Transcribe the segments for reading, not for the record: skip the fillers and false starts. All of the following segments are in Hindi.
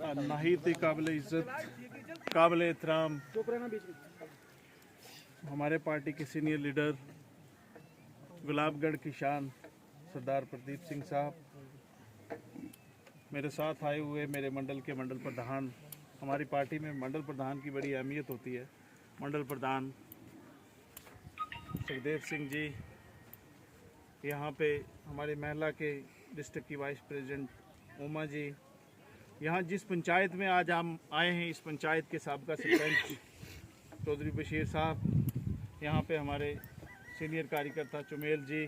नाहित काबिल इज़्ज़त काबिल एहतराम हमारे पार्टी के सीनियर लीडर गुलाबगढ़ की शान सरदार प्रदीप सिंह साहब, मेरे साथ आए हुए मेरे मंडल के मंडल प्रधान। हमारी पार्टी में मंडल प्रधान की बड़ी अहमियत होती है। मंडल प्रधान सुखदेव सिंह जी, यहाँ पे हमारी महिला के डिस्ट्रिक्ट की वाइस प्रेसिडेंट उमा जी, यहाँ जिस पंचायत में आज हम आए हैं इस पंचायत के साबका सरपंच चौधरी बशीर साहब, यहाँ पे हमारे सीनियर कार्यकर्ता चुमेल जी,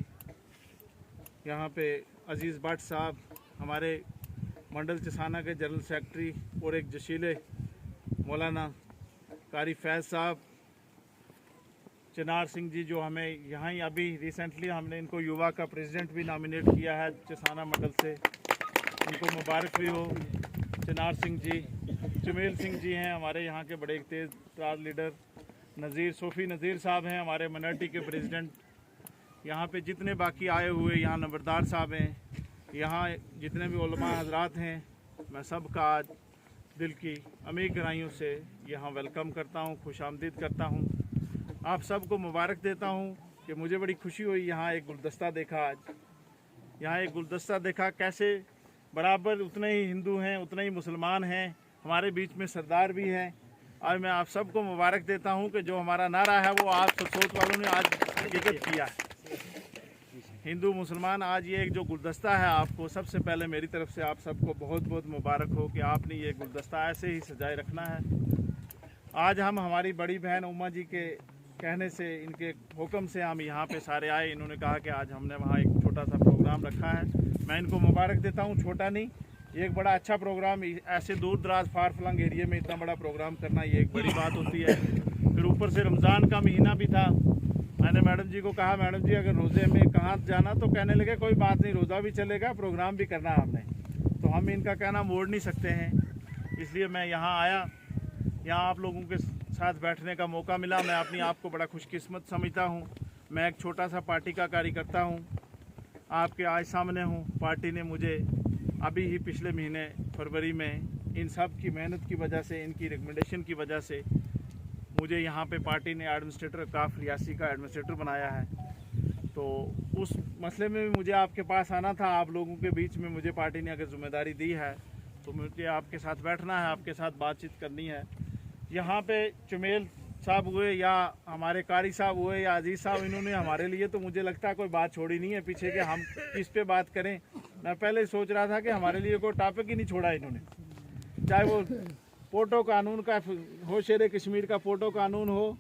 यहाँ पे अजीज़ भट्ट साहब, हमारे मंडल चसाना के जनरल सेक्रेटरी और एक जशीले मौलाना कारी फैज़ साहब, चिनार सिंह जी जो हमें यहाँ ही अभी रिसेंटली हमने इनको युवा का प्रेसिडेंट भी नॉमिनेट किया है चसाना मंडल से, उनको मुबारक भी हो। चिनार सिंह जी, चुमेल सिंह जी हैं हमारे यहाँ के बड़े तेज़ तरार लीडर, सोफ़ी नज़ीर साहब हैं हमारे माइनॉरिटी के प्रेसिडेंट, यहाँ पे जितने बाकी आए हुए यहाँ नंबरदार साहब हैं, यहाँ जितने भी उलमा हजरात हैं, मैं सबका आज दिल की अमीर गहराइयों से यहाँ वेलकम करता हूँ, खुशामदीद करता हूँ। आप सबको मुबारक देता हूँ कि मुझे बड़ी खुशी हुई यहाँ एक गुलदस्ता देखा। आज यहाँ एक गुलदस्ता देखा, कैसे बराबर उतने ही हिंदू हैं उतने ही मुसलमान हैं, हमारे बीच में सरदार भी हैं। और मैं आप सबको मुबारक देता हूँ कि जो हमारा नारा है वो आप सोच वालों ने आज हकीकत किया है। हिंदू मुसलमान आज ये एक जो गुलदस्ता है, आपको सबसे पहले मेरी तरफ से आप सबको बहुत बहुत मुबारक हो कि आपने ये गुलदस्ता ऐसे ही सजाए रखना है। आज हम हमारी बड़ी बहन उमा जी के कहने से, इनके हुक्म से हम यहाँ पे सारे आए। इन्होंने कहा कि आज हमने वहाँ एक छोटा सा प्रोग्राम रखा है, मैं इनको मुबारक देता हूँ। छोटा नहीं, ये एक बड़ा अच्छा प्रोग्राम, ऐसे दूर दराज फार फ्लंग एरिया में इतना बड़ा प्रोग्राम करना ये एक बड़ी बात होती है। फिर ऊपर से रमज़ान का महीना भी था। मैंने मैडम जी को कहा, मैडम जी अगर रोज़े में कहाँ जाना, तो कहने लगे कोई बात नहीं, रोज़ा भी चलेगा, प्रोग्राम भी करना हमने, तो हम इनका कहना मोड़ नहीं सकते हैं। इसलिए मैं यहाँ आया, यहाँ आप लोगों के साथ बैठने का मौका मिला। मैं अपनी आप को बड़ा खुशकिस्मत समझता हूँ। मैं एक छोटा सा पार्टी का कार्यकर्ता हूँ, आपके आज सामने हूँ। पार्टी ने मुझे अभी ही पिछले महीने फरवरी में इन सब की मेहनत की वजह से, इनकी रिकमेंडेशन की वजह से मुझे यहाँ पे पार्टी ने एडमिनिस्ट्रेटर काफ रियासी का एडमिनिस्ट्रेटर बनाया है। तो उस मसले में भी मुझे आपके पास आना था। आप लोगों के बीच में मुझे पार्टी ने अगर जिम्मेदारी दी है तो मुझे आपके साथ बैठना है, आपके साथ बातचीत करनी है। यहाँ पे चुमेल साहब हुए या हमारे कारी साहब हुए या अजीज़ साहब, इन्होंने हमारे लिए तो मुझे लगता है कोई बात छोड़ी नहीं है पीछे कि हम किस पे बात करें। मैं पहले सोच रहा था कि हमारे लिए कोई टॉपिक ही नहीं छोड़ा इन्होंने, चाहे वो पोटो कानून का हो, शेर कश्मीर का पोटो कानून हो,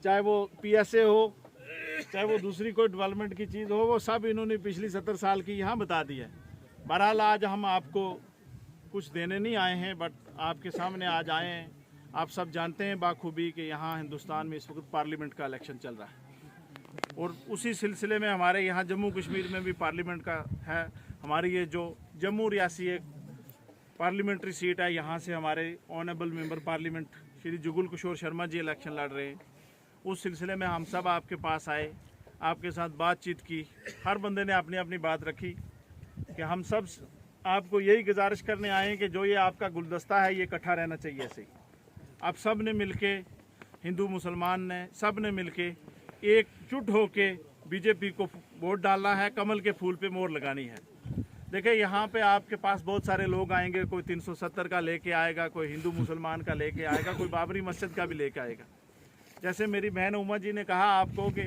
चाहे वो PSA हो, चाहे वो दूसरी कोई डेवलपमेंट की चीज़ हो, वो सब इन्होंने पिछली 70 साल की यहाँ बता दी है। बहरहाल आज हम आपको कुछ देने नहीं आए हैं, बट आपके सामने आज आए हैं। आप सब जानते हैं बाखूबी कि यहाँ हिंदुस्तान में इस वक्त पार्लियामेंट का इलेक्शन चल रहा है, और उसी सिलसिले में हमारे यहाँ जम्मू कश्मीर में भी पार्लियामेंट का है। हमारी ये जो जम्मू रियासी एक पार्लियामेंट्री सीट है, यहाँ से हमारे honourable member parliament Shri Jugal Kishore Sharma ji election लड़ रहे हैं। उस सिलसिले में हम सब आपके पास आए, आपके साथ बातचीत की। हर बंदे ने अपनी अपनी बात रखी कि हम सब आपको यही गुजारिश करने आए हैं कि जो ये आपका गुलदस्ता है ये इकट्ठा रहना चाहिए। ऐसे आप सब ने मिल के, हिंदू मुसलमान ने सब ने मिल के एकजुट होके बीजेपी को वोट डालना है, कमल के फूल पे मोहर लगानी है। देखिए यहाँ पे आपके पास बहुत सारे लोग आएंगे, कोई 370 का लेके आएगा, कोई हिंदू मुसलमान का लेके आएगा, कोई बाबरी मस्जिद का भी लेके आएगा। जैसे मेरी बहन उमा जी ने कहा आपको कि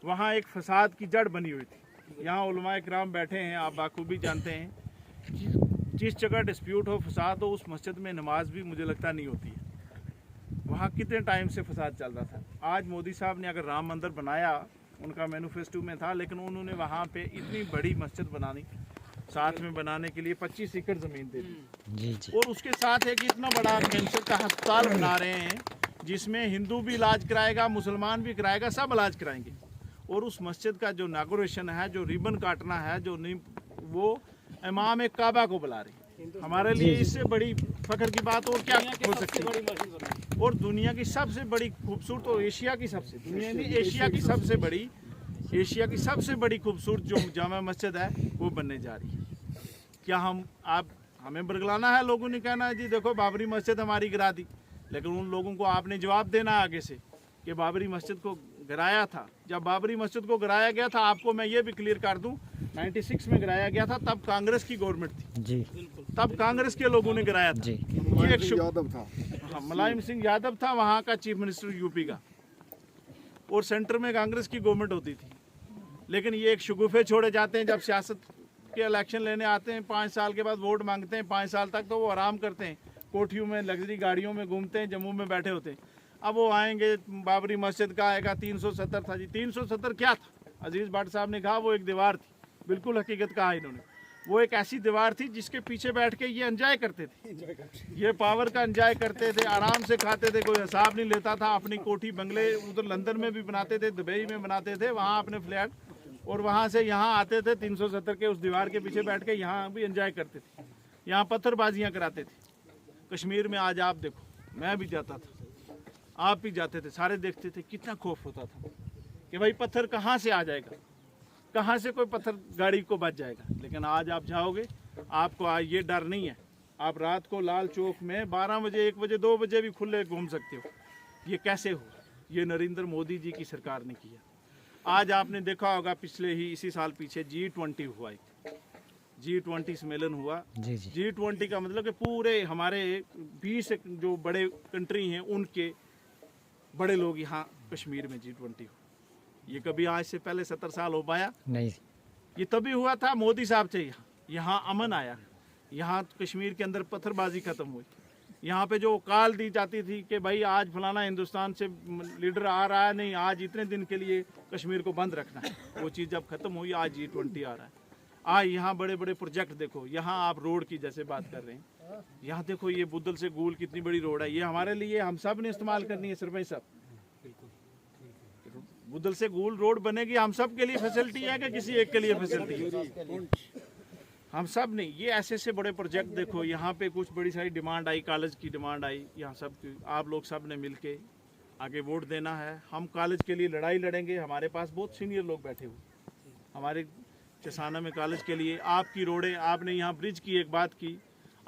वहाँ एक फसाद की जड़ बनी हुई थी। यहाँ उलमाए किराम बैठे हैं, आप बाखूबी जानते हैं, जिस जगह डिस्प्यूट हो, फसाद हो, उस मस्जिद में नमाज भी मुझे लगता नहीं होती है। वहाँ कितने टाइम से फसाद चल रहा था। आज मोदी साहब ने अगर राम मंदिर बनाया, उनका मैनिफेस्टो में था, लेकिन उन्होंने वहाँ पे इतनी बड़ी मस्जिद बनानी, साथ में बनाने के लिए 25 एकड़ ज़मीन दे दी, और उसके साथ एक इतना बड़ा कैंसर का अस्पताल बना रहे हैं जिसमें हिंदू भी इलाज कराएगा, मुसलमान भी कराएगा, सब इलाज कराएंगे। और उस मस्जिद का जो इनॉग्रेशन है, जो रिबन काटना है, वो इमाम काबा को बुला रही है। हमारे लिए इससे बड़ी फख्र की बात और क्या हो सकती है। और दुनिया की सबसे बड़ी खूबसूरत, और एशिया की सबसे, दुनिया में एशिया की सबसे बड़ी खूबसूरत जो जामा मस्जिद है वो बनने जा रही है। क्या हम आप हमें बरगलाना है, लोगों ने कहना है जी देखो बाबरी मस्जिद हमारी गिरा दी, लेकिन उन लोगों को आपने जवाब देना है आगे से कि बाबरी मस्जिद को गिराया था। जब बाबरी मस्जिद को गिराया गया था, आपको मैं ये भी क्लियर कर दूं, 96 में गिराया गया था, तब कांग्रेस की गवर्नमेंट थी जी, तब कांग्रेस के लोगों ने गिराया था जी। ये एक यादव था, हाँ, मुलायम सिंह यादव था वहाँ का चीफ मिनिस्टर यूपी का, और सेंटर में कांग्रेस की गवर्नमेंट होती थी। लेकिन ये एक शगुफे छोड़े जाते हैं, जब सियासत के इलेक्शन लेने आते हैं 5 साल के बाद वोट मांगते हैं, 5 साल तक तो वो आराम करते हैं, कोठियों में लग्जरी गाड़ियों में घूमते हैं, जम्मू में बैठे होते हैं। अब वो आएंगे, बाबरी मस्जिद का आएगा 370 था जी, 370 क्या था? अजीज भट्ट साहब ने कहा वो एक दीवार थी, बिल्कुल हकीकत कहा इन्होंने। वो एक ऐसी दीवार थी जिसके पीछे बैठ के ये एंजॉय करते थे, ये पावर का एंजॉय करते थे, आराम से खाते थे, कोई हिसाब नहीं लेता था। अपनी कोठी बंगले उधर लंदन में भी बनाते थे, दुबई में बनाते थे, वहाँ अपने फ्लैट, और वहाँ से यहाँ आते थे 370 के उस दीवार के पीछे बैठ के यहाँ भी एंजॉय करते थे, यहाँ पत्थरबाजियाँ कराते थे। कश्मीर में आज आप देखो, मैं भी जाता था, आप भी जाते थे, सारे देखते थे, कितना खौफ होता था कि भाई पत्थर कहाँ से आ जाएगा, कहाँ से कोई पत्थर गाड़ी को बच जाएगा। लेकिन आज आप जाओगे, आपको आज ये डर नहीं है। आप रात को लाल चौक में 12 बजे, 1 बजे, 2 बजे भी खुले घूम सकते हो। ये कैसे हो? ये नरेंद्र मोदी जी की सरकार ने किया। आज आपने देखा होगा, पिछले ही इसी साल पीछे G20 हुआ, G20 सम्मेलन हुआ। G20 का मतलब कि पूरे हमारे 20 जो बड़े कंट्री हैं उनके बड़े लोग यहाँ कश्मीर में G20 हुआ। ये कभी आज से पहले 70 साल हो पाया नहीं। ये तभी हुआ था मोदी साहब से, यहाँ अमन आया, यहाँ कश्मीर के अंदर पत्थरबाजी खत्म हुई। यहाँ पे जो काल दी जाती थी कि भाई आज फलाना हिंदुस्तान से लीडर आ रहा है, नहीं आज इतने दिन के लिए कश्मीर को बंद रखना है, वो चीज़ जब खत्म हुई, आज G20 आ रहा है। आज यहाँ बड़े बड़े प्रोजेक्ट देखो, यहाँ आप रोड की जैसे बात कर रहे हैं, यहाँ देखो ये बुद्धल से गूल कितनी बड़ी रोड है, ये हमारे लिए हम सब ने इस्तेमाल करनी है सरपंच साहब। बुद्धल से गूल रोड बनेगी, हम सब के लिए फैसिलिटी है कि किसी एक के लिए फैसिलिटी है? हम सब नहीं। ये ऐसे ऐसे बड़े प्रोजेक्ट देखो, यहाँ पे कुछ बड़ी सारी डिमांड आई, कॉलेज की डिमांड आई, यहाँ सब आप लोग सब ने मिल के आगे वोट देना है। हम कॉलेज के लिए लड़ाई लड़ेंगे, हमारे पास बहुत सीनियर लोग बैठे हुए, हमारे चसाना में कॉलेज के लिए। आपकी रोडें, आपने यहाँ ब्रिज की एक बात की,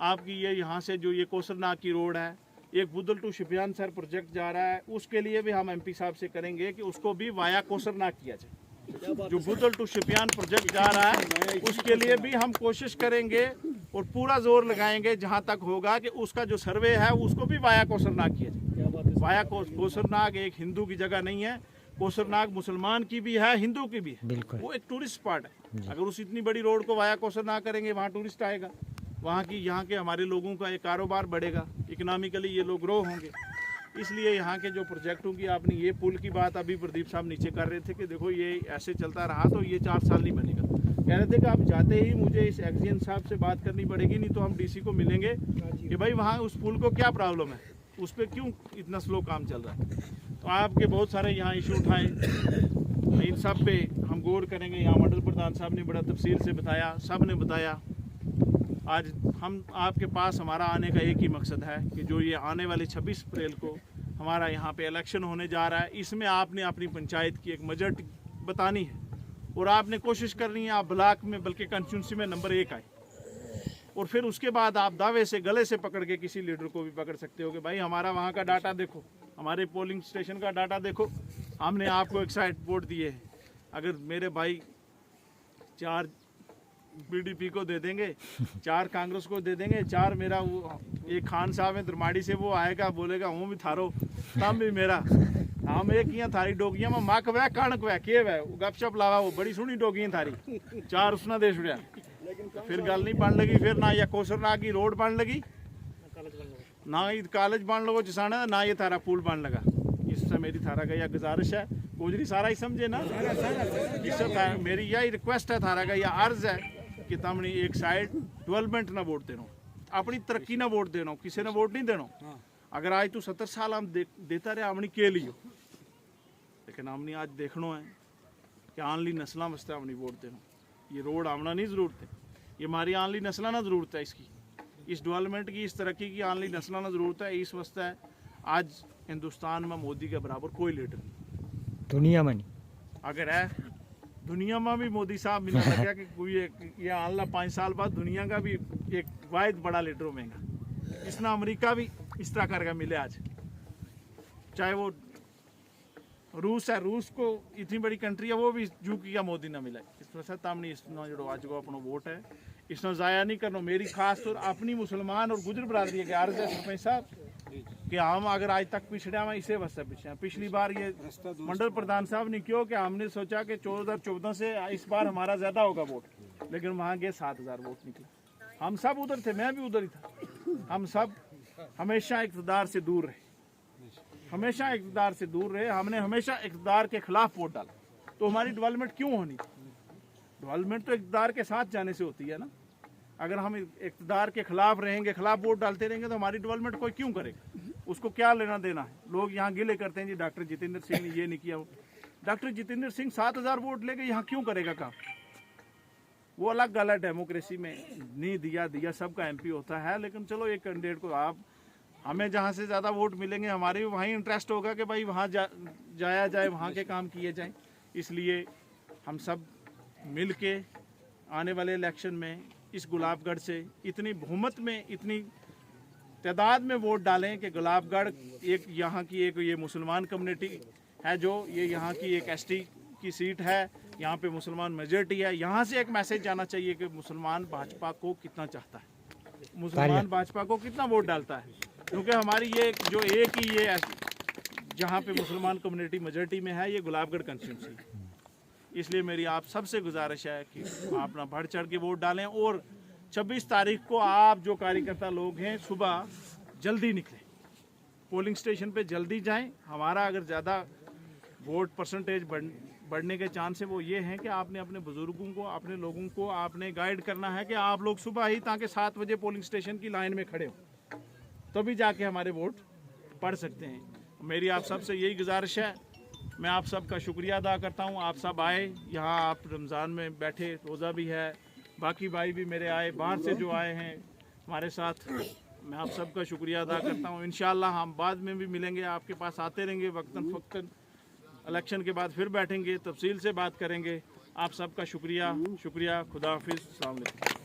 आपकी ये यहाँ से जो ये कोसरनाग की रोड है, एक बुद्धल टू शिपियान सर प्रोजेक्ट जा रहा है, उसके लिए भी हम MP साहब से करेंगे कि उसको भी वाया कोसरनाग किया जाए। जो बुद्धल टू शिपियान प्रोजेक्ट जा रहा है उसके लिए भी हम कोशिश करेंगे और पूरा जोर लगाएंगे, जहाँ तक होगा कि उसका जो सर्वे है उसको भी वाया कोसरनाग किया जाए। वाया कोसरनाग एक हिंदू की जगह नहीं है, कोसरनाग मुसलमान की भी है, हिंदू की भी है, वो एक टूरिस्ट स्पॉट है। अगर उस इतनी बड़ी रोड को वाया कोसरनाग करेंगे, वहाँ टूरिस्ट आएगा, वहाँ की यहाँ के हमारे लोगों का एक कारोबार बढ़ेगा, इकोनॉमिकली ये लोग ग्रो होंगे। इसलिए यहाँ के जो प्रोजेक्टों की, आपने ये पुल की बात अभी प्रदीप साहब नीचे कर रहे थे कि देखो ये ऐसे चलता रहा तो ये 4 साल नहीं बनेगा। कह रहे थे कि आप जाते ही मुझे इस एक्जियन साहब से बात करनी पड़ेगी, नहीं तो हम DC को मिलेंगे कि भाई वहाँ उस पुल को क्या प्रॉब्लम है, उस पर क्यों इतना स्लो काम चल रहा है। तो आपके बहुत सारे यहाँ इशू उठाए, इन सब पे हम गौर करेंगे। यहाँ मंडल प्रधान साहब ने बड़ा तफसील से बताया, सब ने बताया। आज हम आपके पास, हमारा आने का एक ही मकसद है कि जो ये आने वाले 26 अप्रैल को हमारा यहाँ पे इलेक्शन होने जा रहा है, इसमें आपने अपनी पंचायत की एक मेजॉरिटी बतानी है और आपने कोशिश करनी है आप ब्लॉक में, बल्कि कंस्टिट्यूंसी में नंबर 1 आए। और फिर उसके बाद आप दावे से, गले से पकड़ के किसी लीडर को भी पकड़ सकते हो कि भाई हमारा वहाँ का डाटा देखो, हमारे पोलिंग स्टेशन का डाटा देखो, हमने आपको एक साइड वोट दिए है। अगर मेरे भाई 4 BDP को दे देंगे, 4 कांग्रेस को दे देंगे, 4 मेरा वो एक खान साहब है दरमाड़ी से, वो आएगा बोलेगा हूँ भी थारो, तब भी मेरा हम एक ही थारी डोगियां में मक वै कणक वै के वै गपशप लावा, वो बड़ी सोहनी डोगियां थारी 4 उसना दे छुड़िया। फिर गल नहीं बन लगी, फिर ना या कोसरनाग की रोड बन लगी, ना ही कॉलेज बन लगो चसाना, ना ये थारा पुल बन लगा। इससे मेरी थारा का यह गुजारिश है, गोजरी सारा ही समझे ना, इससे मेरी यही रिक्वेस्ट है, थारा का यह अर्ज है कि तमने एक साइड डेवलपमेंट ना वोट देना, अपनी तरक्की ना वोट देना, किसी ने वोट नहीं देना। अगर आज तू 70 साल हम देता रहे हमने के लियो, लेकिन हमने आज देखना है कि आनली नस्ल वास्ते हमने वोट देना। ये रोड आमना नहीं ज़रूरत है, ये हमारी आनली नस्ल ना ज़रूरत है, इसकी इस डेवलपमेंट की, इस तरक्की की आनली नस्ल ना ज़रूरत है। इस वास्ते आज हिंदुस्तान में मोदी के बराबर कोई लीडर नहीं दुनिया में, नहीं अगर है दुनिया में भी मोदी साहब मिला लगा कि कोई ये आनला 5 साल बाद दुनिया का भी एक वाहिद बड़ा लीडर होगा जिसना अमेरिका भी इस तरह करके मिले आज, चाहे वो रूस है, रूस को इतनी बड़ी कंट्री है वो भी जू किया मोदी ना मिला। इस वजह तमनी इसनो जो आज को अपना वोट है इसनो ज़ाया नहीं करना। मेरी खास तौर अपनी मुसलमान और गुजर बरादरी के अर्ज है सरपंच साहब कि हम अगर आज तक पिछड़े हैं इसे वजह पिछड़े हैं। पिछली बार ये मंडल प्रधान साहब ने क्यों कि हमने सोचा कि 2014 से इस बार हमारा ज़्यादा होगा वोट, लेकिन वहाँ गए 7000 वोट निकले। हम सब उधर थे, मैं भी उधर ही था। हम सब हमेशा इक़्तिदार से दूर रहे, हमेशा इक़्तिदार से दूर रहे। हमने हमेशा इक़्तिदार के खिलाफ वोट डाला। तो हमारी डेवलपमेंट क्यों होनी? डेवलपमेंट तो इक़्तिदार के साथ जाने से होती है ना। अगर हम इक़्तिदार के खिलाफ रहेंगे, खिलाफ वोट डालते रहेंगे तो हमारी डेवलपमेंट कोई क्यों करेगा? उसको क्या लेना देना है? लोग यहाँ गिले करते हैं जी डॉक्टर जितेंद्र सिंह ने ये नहीं किया। डॉक्टर जितेंद्र सिंह 7000 वोट लेके यहाँ क्यों करेगा काम? वो अलग गल है, डेमोक्रेसी में नहीं दिया सबका एमपी होता है। लेकिन चलो एक कैंडिडेट को आप, हमें जहाँ से ज़्यादा वोट मिलेंगे हमारे भी वहीं इंटरेस्ट होगा कि भाई वहाँ जाया जाए, वहाँ के काम किए जाएं। इसलिए हम सब मिल के आने वाले इलेक्शन में इस गुलाबगढ़ से इतनी बहुमत में, इतनी तादाद में वोट डालें कि गुलाबगढ़ एक यहाँ की एक ये मुसलमान कम्युनिटी है, जो ये यहाँ की एक एसटी की सीट है, यहाँ पे मुसलमान मेजॉरिटी है। यहाँ से एक मैसेज जाना चाहिए कि मुसलमान भाजपा को कितना चाहता है, मुसलमान भाजपा को कितना वोट डालता है। क्योंकि हमारी ये जो एक ही ये जहाँ पे मुसलमान कम्युनिटी मेजॉरिटी में है, ये गुलाबगढ़ कंस्टिट्यूंसी। इसलिए मेरी आप सबसे गुजारिश है कि आप अपना बढ़ चढ़ के वोट डालें। और 26 तारीख को आप जो कार्यकर्ता लोग हैं सुबह जल्दी निकलें, पोलिंग स्टेशन पे जल्दी जाएं। हमारा अगर ज़्यादा वोट परसेंटेज बढ़ने के चांस है वो ये हैं कि आपने अपने बुज़ुर्गों को, अपने लोगों को आपने गाइड करना है कि आप लोग सुबह ही, ताकि 7 बजे पोलिंग स्टेशन की लाइन में खड़े हो, तभी जाके हमारे वोट पड़ सकते हैं। मेरी आप सबसे यही गुजारिश है। मैं आप सबका शुक्रिया अदा करता हूँ, आप सब आए यहाँ, आप रमज़ान में बैठे, रोज़ा भी है, बाकी भाई भी मेरे आए, बाहर से जो आए हैं हमारे साथ, मैं आप सबका शुक्रिया अदा करता हूँ। इंशाअल्लाह हम बाद में भी मिलेंगे, आपके पास आते रहेंगे वक्तन फ़क्तन। इलेक्शन के बाद फिर बैठेंगे, तफसील से बात करेंगे। आप सबका शुक्रिया। खुदा हाफिज़, अस्सलाम वालेकुम।